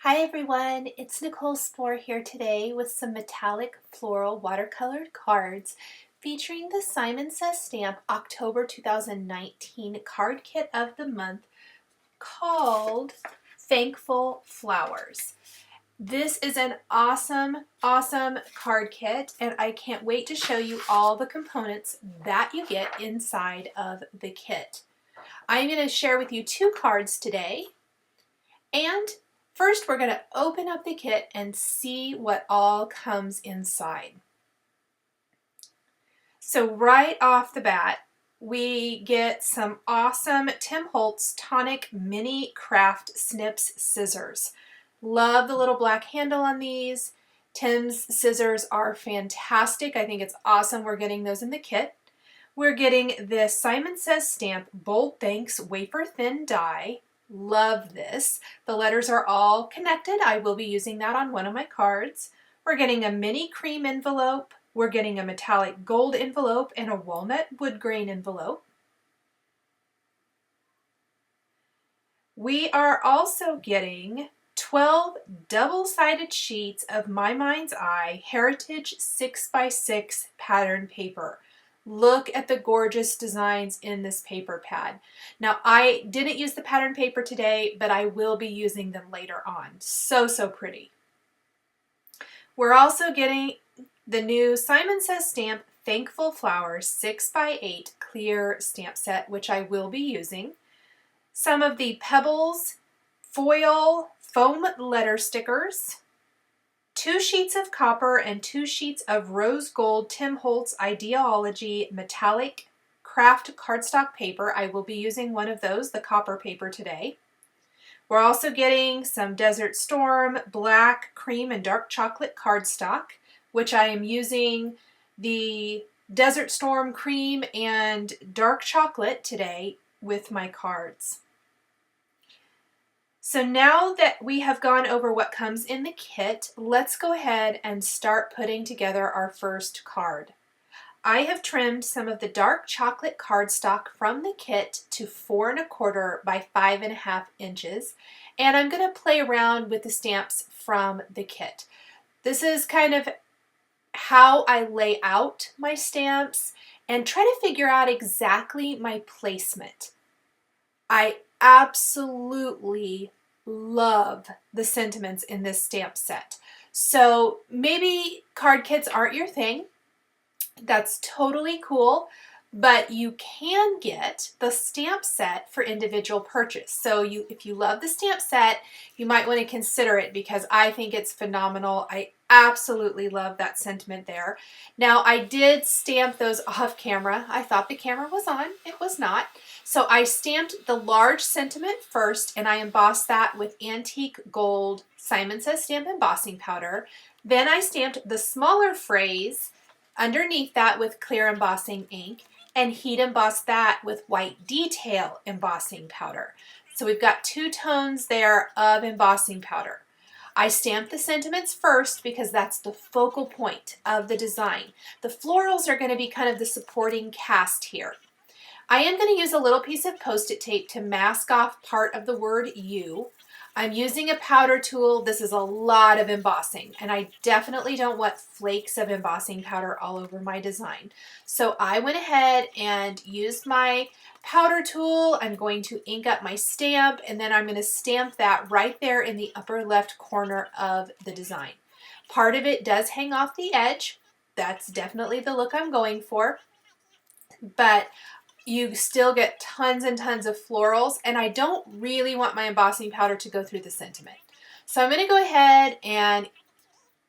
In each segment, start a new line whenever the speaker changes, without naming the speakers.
Hi everyone, it's Nicole Spohr here today with some metallic floral watercolored cards featuring the Simon Says Stamp October 2019 card kit of the month called Thankful Flowers. This is an awesome card kit, and I can't wait to show you all the components that you get inside of the kit. I'm going to share with you two cards today, and first we're going to open up the kit and see what all comes inside. So right off the bat, we get some awesome Tim Holtz Tonic Mini Craft Snips scissors. Love the little black handle on these. Tim's scissors are fantastic. I think it's awesome we're getting those in the kit. We're getting this Simon Says Stamp Bold Thanks Wafer Thin Die. Love this. The letters are all connected. I will be using that on one of my cards. We're getting a mini cream envelope. We're getting a metallic gold envelope and a walnut wood grain envelope. We are also getting 12 double-sided sheets of My Mind's Eye Heritage 6x6 pattern paper. Look at the gorgeous designs in this paper pad. Now, I didn't use the pattern paper today, but I will be using them later on. So pretty. We're also getting the new Simon Says Stamp Thankful Flowers 6x8 clear stamp set, which I will be using. Some of the Pebbles foil foam letter stickers, 2 sheets of copper and 2 sheets of rose gold Tim Holtz Ideology metallic craft cardstock paper. I will be using one of those, the copper paper, today. We're also getting some Desert Storm black cream and dark chocolate cardstock, which I am using the Desert Storm cream and dark chocolate today with my cards. So now that we have gone over what comes in the kit, let's go ahead and start putting together our first card. I have trimmed some of the dark chocolate cardstock from the kit to 4 1/4 by 5 1/2 inches, and I'm going to play around with the stamps from the kit. This is kind of how I lay out my stamps and try to figure out exactly my placement. I absolutely love the sentiments in this stamp set. So maybe card kits aren't your thing. That's totally cool, but you can get the stamp set for individual purchase. So if you love the stamp set, you might want to consider it because I think it's phenomenal. I absolutely love that sentiment there. Now, I did stamp those off camera. I thought the camera was on. It was not. So I stamped the large sentiment first, and I embossed that with antique gold Simon Says Stamp embossing powder. Then I stamped the smaller phrase underneath that with clear embossing ink and heat embossed that with white detail embossing powder. So we've got 2 tones there of embossing powder. I stamped the sentiments first because that's the focal point of the design. The florals are going to be kind of the supporting cast here. I am going to use a little piece of Post-it tape to mask off part of the word you. I'm using a powder tool. This is a lot of embossing, and I definitely don't want flakes of embossing powder all over my design. So I went ahead and used my powder tool. I'm going to ink up my stamp, and then I'm going to stamp that right there in the upper left corner of the design. Part of it does hang off the edge. That's definitely the look I'm going for, but you still get tons and tons of florals, and I don't really want my embossing powder to go through the sentiment. So I'm going to go ahead and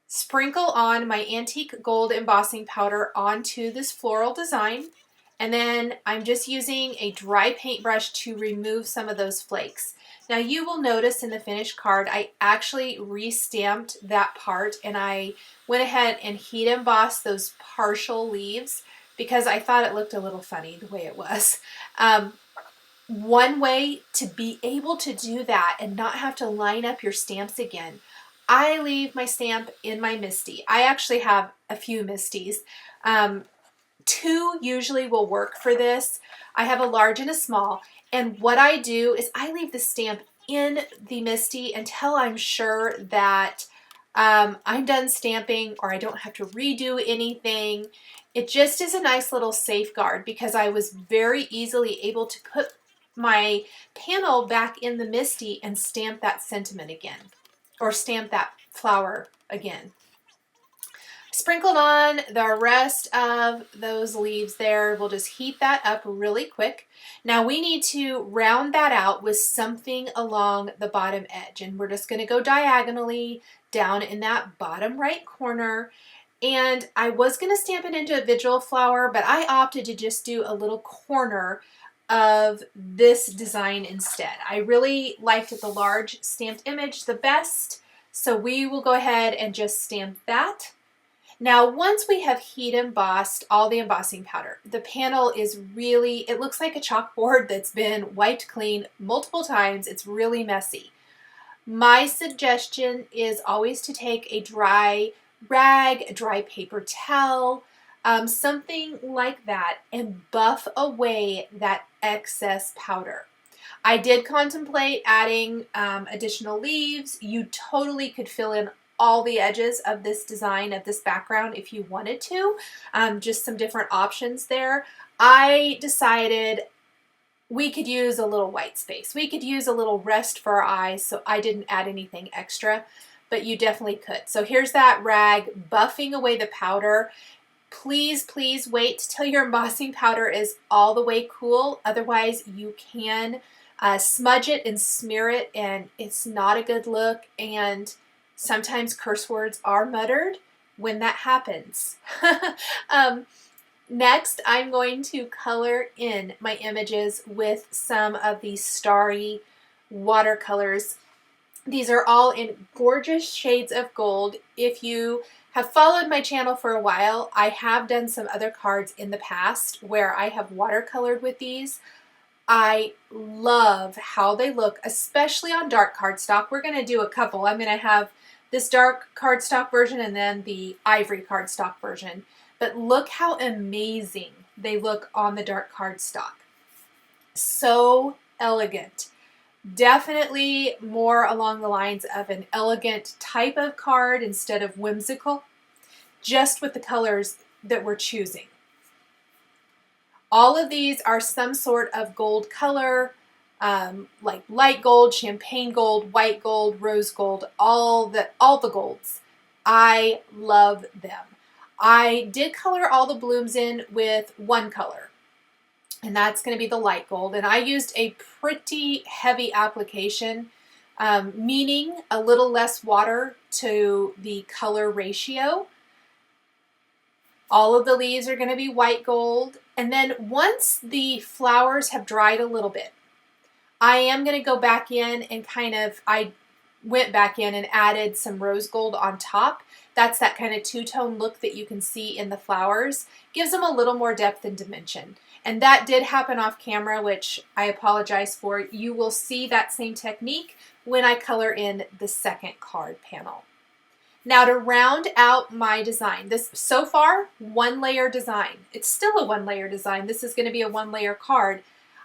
sprinkle on my antique gold embossing powder onto this floral design, and then I'm just using a dry paintbrush to remove some of those flakes. Now you will notice in the finished card I actually re-stamped that part, and I went ahead and heat embossed those partial leaves because I thought it looked a little funny the way it was. One way to be able to do that and not have to line up your stamps again, I leave my stamp in my MISTI. I actually have a few MISTIs. 2 usually will work for this. I have a large and a small, and what I do is I leave the stamp in the MISTI until I'm sure that I'm done stamping or I don't have to redo anything. It just is a nice little safeguard because I was very easily able to put my panel back in the MISTI and stamp that sentiment again, or stamp that flower again. Sprinkled on the rest of those leaves there. We'll just heat that up really quick. Now we need to round that out with something along the bottom edge, and we're just going to go diagonally down in that bottom right corner. And I was going to stamp it into a individual flower, but I opted to just do a little corner of this design instead. I really liked the large stamped image the best, so we will go ahead and just stamp that. Now, once we have heat embossed all the embossing powder, the panel is really, it looks like a chalkboard that's been wiped clean multiple times. It's really messy. My suggestion is always to take a dry rag, a dry paper towel, something like that, and buff away that excess powder. I did contemplate adding additional leaves. You totally could fill in all the edges of this design, of this background, if you wanted to. Just some different options there. I decided we could use a little white space. We could use a little rest for our eyes, so I didn't add anything extra, but you definitely could. So here's that rag buffing away the powder. Please, please wait till your embossing powder is all the way cool. Otherwise, you can smudge it and smear it, and it's not a good look, and sometimes curse words are muttered when that happens. Next, I'm going to color in my images with some of these starry watercolors. These are all in gorgeous shades of gold. If you have followed my channel for a while, I have done some other cards in the past where I have watercolored with these. I love how they look, especially on dark cardstock. We're going to do a couple. I'm going to have this dark cardstock version and then the ivory cardstock version. But look how amazing they look on the dark cardstock. So elegant. Definitely more along the lines of an elegant type of card instead of whimsical, just with the colors that we're choosing. All of these are some sort of gold color, like light gold, champagne gold, white gold, rose gold, all the golds. I love them. I did color all the blooms in with one color, and that's going to be the light gold. And I used a pretty heavy application, meaning a little less water to the color ratio. All of the leaves are going to be white gold. And then once the flowers have dried a little bit, I am going to go back in and I went back in and added some rose gold on top. That's that kind of two-tone look that you can see in the flowers. Gives them a little more depth and dimension. And that did happen off camera, which I apologize for. You will see that same technique when I color in the second card panel. Now to round out my design, this so far, one layer design. It's still a one layer design. This is going to be a one layer card.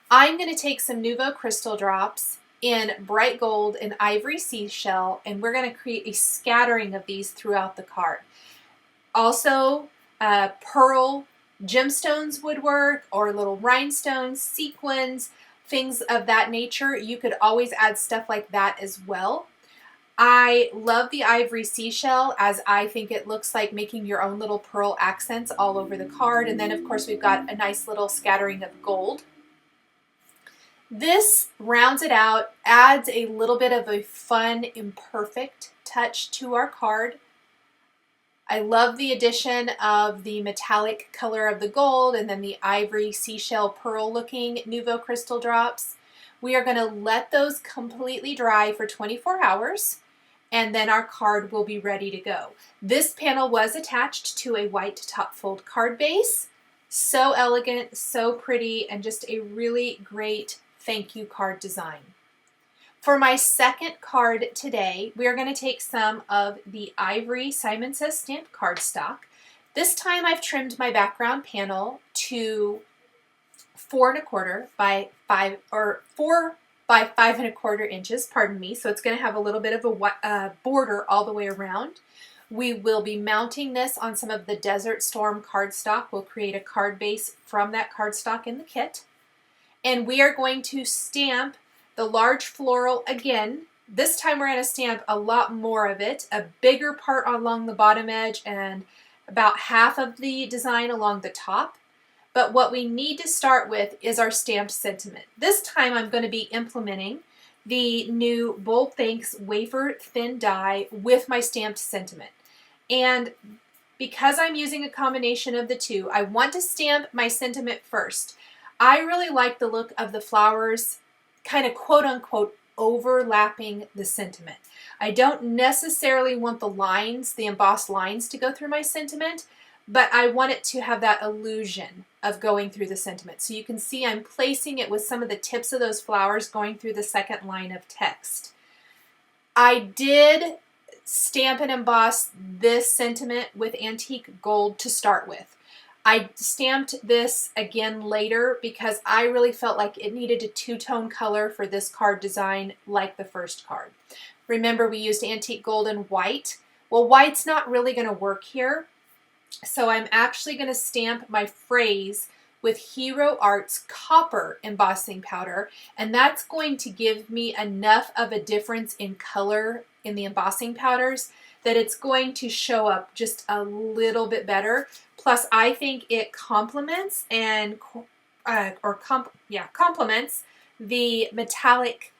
I'm going to take some Nuvo Crystal Drops in bright gold and ivory seashell, and we're going to create a scattering of these throughout the card. Also, pearl gemstones would work, or little rhinestones, sequins, things of that nature. You could always add stuff like that as well. I love the ivory seashell, as I think it looks like making your own little pearl accents all over the card. And then of course we've got a nice little scattering of gold. This rounds it out, adds a little bit of a fun, imperfect touch to our card. I love the addition of the metallic color of the gold and then the ivory seashell pearl looking Nuvo Crystal Drops. We are going to let those completely dry for 24 hours. And then our card will be ready to go. This panel was attached to a white top fold card base. So elegant, so pretty, and just a really great thank you card design. For my second card today, we are going to take some of the ivory Simon Says stamped cardstock. This time I've trimmed my background panel to 4 1/4 by 5, or 4 by 5¼ inches, pardon me. So it's going to have a little bit of a border all the way around. We will be mounting this on some of the Desert Storm cardstock. We'll create a card base from that cardstock in the kit. And we are going to stamp the large floral again. This time we're going to stamp a lot more of it, a bigger part along the bottom edge and about half of the design along the top. But what we need to start with is our stamped sentiment. This time I'm going to be implementing the new Bold Thanks wafer thin die with my stamped sentiment. And because I'm using a combination of the two, I want to stamp my sentiment first. I really like the look of the flowers kind of quote-unquote overlapping the sentiment. I don't necessarily want the lines, the embossed lines, to go through my sentiment, but I want it to have that illusion of going through the sentiment. So you can see I'm placing it with some of the tips of those flowers going through the second line of text. I did stamp and emboss this sentiment with antique gold to start with. I stamped this again later because I really felt like it needed a two-tone color for this card design like the first card. Remember, we used antique gold and white. Well, white's not really going to work here, so I'm actually going to stamp my phrase with Hero Arts copper embossing powder, and that's going to give me enough of a difference in color in the embossing powders that it's going to show up just a little bit better. Plus, I think it complements and complements the metallic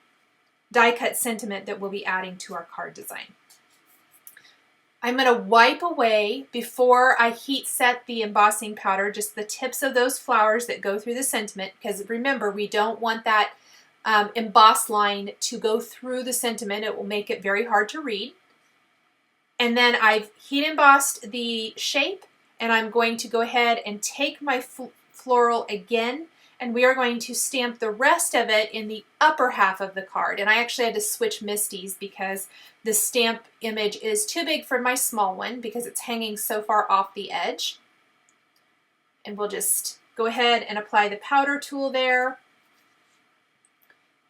die cut sentiment that we'll be adding to our card design. I'm going to wipe away, before I heat set the embossing powder, just the tips of those flowers that go through the sentiment, because remember, we don't want that embossed line to go through the sentiment. It will make it very hard to read. And then I've heat embossed the shape, and I'm going to go ahead and take my floral again, and we are going to stamp the rest of it in the upper half of the card. And I actually had to switch Misty's because the stamp image is too big for my small one because it's hanging so far off the edge. And we'll just go ahead and apply the powder tool there.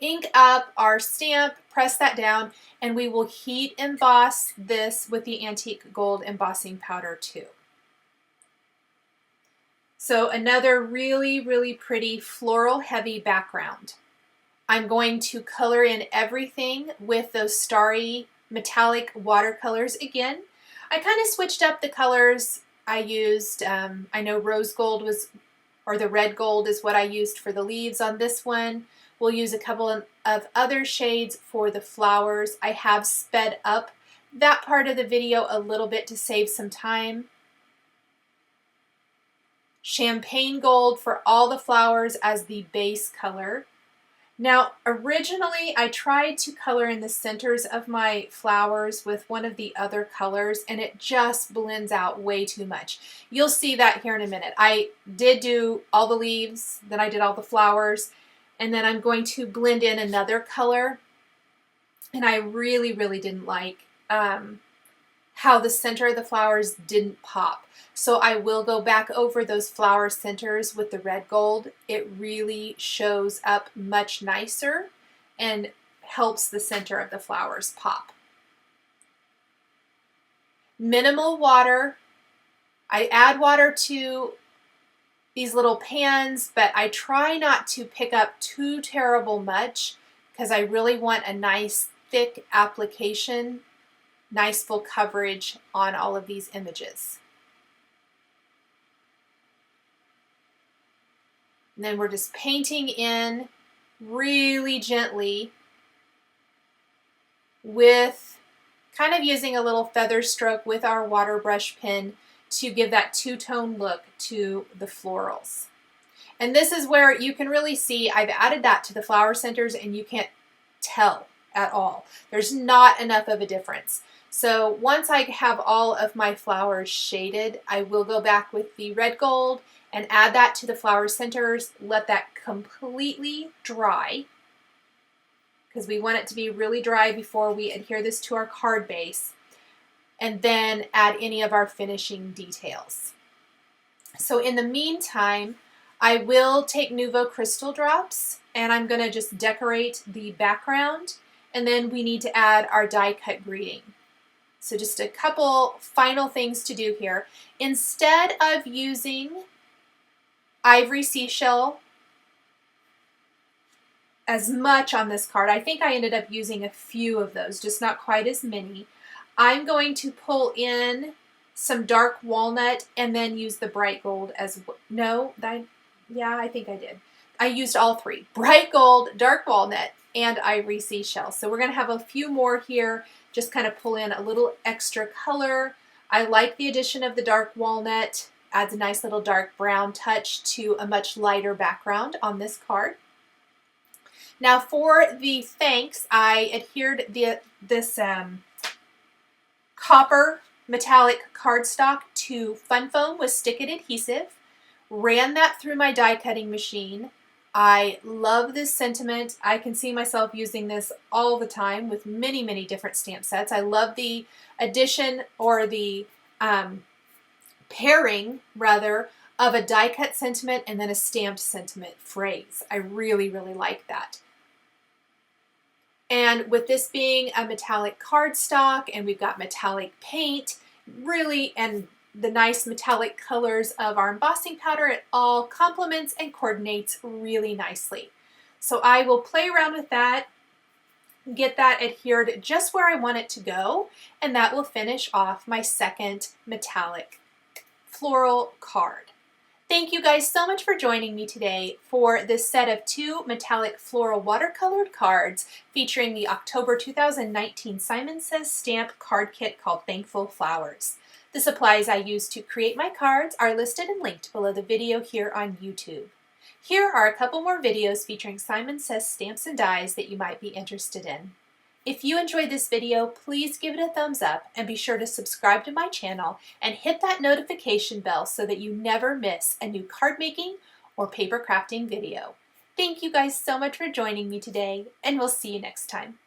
Ink up our stamp, press that down, and we will heat emboss this with the antique gold embossing powder too. So another really, really pretty floral heavy background. I'm going to color in everything with those starry metallic watercolors again. I kind of switched up the colors I used. I know rose gold was, or the red gold is what I used for the leaves on this one. We'll use a couple of other shades for the flowers. I have sped up that part of the video a little bit to save some time. Champagne gold for all the flowers as the base color. Now, originally I tried to color in the centers of my flowers with one of the other colors, and it just blends out way too much. You'll see that here in a minute. I did do all the leaves, then I did all the flowers, and then I'm going to blend in another color. And I really, really didn't like how the center of the flowers didn't pop. So I will go back over those flower centers with the red gold. It really shows up much nicer and helps the center of the flowers pop. Minimal water. I add water to these little pans, but I try not to pick up too terrible much because I really want a nice thick application, nice full coverage on all of these images. And then we're just painting in really gently with kind of using a little feather stroke with our water brush pen to give that two-tone look to the florals. And this is where you can really see I've added that to the flower centers and you can't tell at all. There's not enough of a difference. So once I have all of my flowers shaded, I will go back with the red gold and add that to the flower centers, let that completely dry because we want it to be really dry before we adhere this to our card base, and then add any of our finishing details. So in the meantime, I will take Nuvo Crystal Drops and I'm going to just decorate the background, and then we need to add our die cut greeting. So just a couple final things to do here. Instead of using ivory seashell as much on this card, I think I ended up using a few of those, just not quite as many. I'm going to pull in some dark walnut and then use the bright gold as well. No, yeah, I think I did. I used all three: bright gold, dark walnut, and ivory seashell. So we're going to have a few more here, just kind of pull in a little extra color. I like the addition of the dark walnut, adds a nice little dark brown touch to a much lighter background on this card. Now for the thanks, I adhered this copper metallic cardstock to Fun Foam with Stick-It adhesive, ran that through my die cutting machine. I love this sentiment. I can see myself using this all the time with many, many different stamp sets. I love the addition, or the pairing rather, of a die cut sentiment and then a stamped sentiment phrase. I really, really like that. And with this being a metallic cardstock, and we've got metallic paint, really, and the nice metallic colors of our embossing powder, it all complements and coordinates really nicely. So I will play around with that, get that adhered just where I want it to go, and that will finish off my second metallic floral card. Thank you guys so much for joining me today for this set of 2 metallic floral watercolored cards featuring the October 2019 Simon Says Stamp card kit called Thankful Flowers. The supplies I used to create my cards are listed and linked below the video here on YouTube. Here are a couple more videos featuring Simon Says stamps and dies that you might be interested in. If you enjoyed this video, please give it a thumbs up and be sure to subscribe to my channel and hit that notification bell so that you never miss a new card making or paper crafting video. Thank you guys so much for joining me today, and we'll see you next time.